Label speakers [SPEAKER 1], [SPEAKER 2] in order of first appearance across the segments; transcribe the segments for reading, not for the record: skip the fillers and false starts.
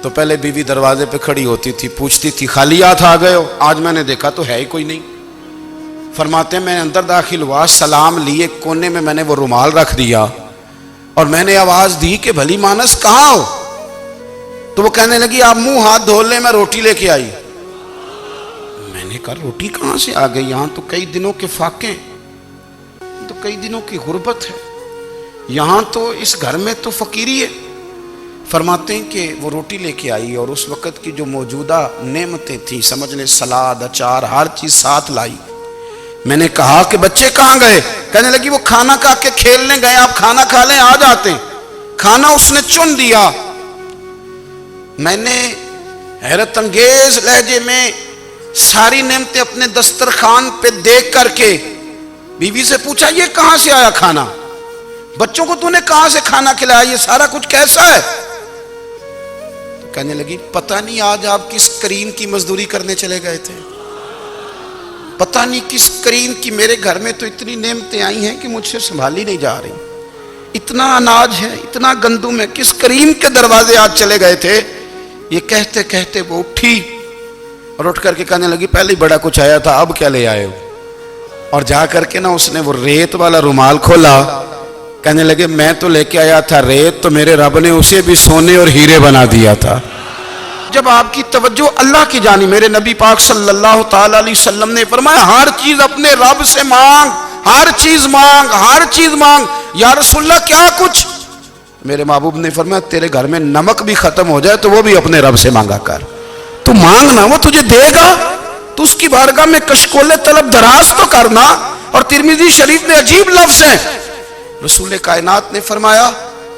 [SPEAKER 1] تو پہلے بیوی دروازے پہ کھڑی ہوتی تھی، پوچھتی تھی خالی ہاتھ آ گئے ہو؟ آج میں نے دیکھا تو ہے ہی کوئی نہیں۔ فرماتے ہیں میں اندر داخل ہوا، سلام لیے، کونے میں نے وہ رومال رکھ دیا اور میں نے آواز دی کہ بھلی مانس کہاں ہو؟ تو وہ کہنے لگی آپ منہ ہاتھ دھو لیں، میں روٹی لے کے آئی۔ میں نے کہا روٹی کہاں سے آ گئی؟ یہاں تو کئی دنوں کے فاقے، تو کئی دنوں کی غربت ہے، یہاں تو اس گھر میں تو فقیری ہے۔ فرماتے ہیں کہ وہ روٹی لے کے آئی اور اس وقت کی جو موجودہ نعمتیں تھیں، سمجھ لیں سلاد، اچار، ہر چیز ساتھ لائی۔ میں نے کہا کہ بچے کہاں گئے؟ کہنے لگی وہ کھانا کھا کے کھیلنے گئے، آپ کھانا کھا لیں آ جاتے ہیں۔ کھانا اس نے چن دیا۔ میں نے حیرت انگیز لہجے میں ساری نعمتیں اپنے دسترخوان پہ دیکھ کر کے بیوی سے پوچھا یہ کہاں سے آیا کھانا؟ بچوں کو تو نے کہاں سے کھانا کھلایا؟ یہ سارا کچھ کیسا ہے؟ تو کہنے لگی پتہ نہیں آج آپ کس کریم کی مزدوری کرنے چلے گئے تھے، پتہ نہیں کس کریم کی، میرے گھر میں تو اتنی نعمتیں آئی ہیں کہ مجھ سے سنبھالی نہیں جا رہی، اتنا اناج ہے، اتنا گندم ہے، کس کریم کے دروازے آج چلے گئے تھے؟ یہ کہتے کہتے وہ اٹھی اور اٹھ کر کے کہنے لگی پہلے ہی بڑا کچھ آیا تھا، اب کیا لے آئے ہو؟ اور جا کر کے نا اس نے وہ ریت والا رومال کھولا، کہنے لگے میں تو لے کے آیا تھا ریت، تو میرے رب نے اسے بھی سونے اور ہیرے بنا دیا تھا۔ جب آپ کی توجہ اللہ کی جانب، میرے نبی پاک صلی اللہ تعالی علیہ وسلم نے فرمایا ہر چیز اپنے رب سے مانگ، ہر چیز مانگ، ہر چیز مانگ۔ یا رسول اللہ کیا کچھ؟ میرے محبوب نے فرمایا تیرے گھر میں نمک بھی ختم ہو جائے تو وہ بھی اپنے رب سے مانگا کر، تو مانگنا وہ تجھے دے گا، تو اس کی بارگاہ میں کشکول طلب دراز تو کرنا۔ اور ترمذی شریف میں عجیب لفظ ہے، رسول کائنات نے فرمایا،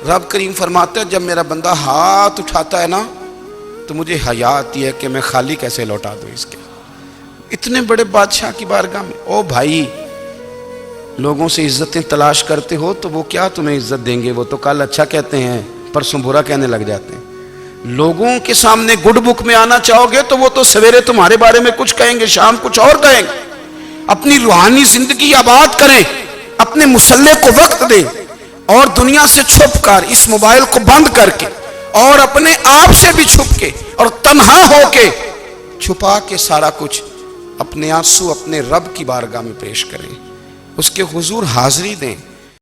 [SPEAKER 1] رب کریم فرماتا ہے جب میرا بندہ ہاتھ اٹھاتا ہے نا تو مجھے حیا آتی ہے کہ میں خالی کیسے لوٹا دوں اس کے۔ اتنے بڑے بادشاہ کی بارگاہ میں، او بھائی لوگوں سے عزتیں تلاش کرتے ہو تو وہ کیا تمہیں عزت دیں گے؟ وہ تو کل اچھا کہتے ہیں پرسوں برا کہنے لگ جاتے ہیں۔ لوگوں کے سامنے گڈ بک میں آنا چاہو گے تو وہ تو سویرے تمہارے بارے میں کچھ کہیں گے، شام کچھ اور کہیں گے۔ اپنی روحانی زندگی آباد کریں، اپنے مسلح کو وقت دیں، اور دنیا سے چھپ کر اس موبائل کو بند کر کے اور اپنے آپ سے بھی چھپ کے اور تنہا ہو کے چھپا کے سارا کچھ اپنے آنسو اپنے رب کی بارگاہ میں پیش کریں، اس کے حضور حاضری دیں۔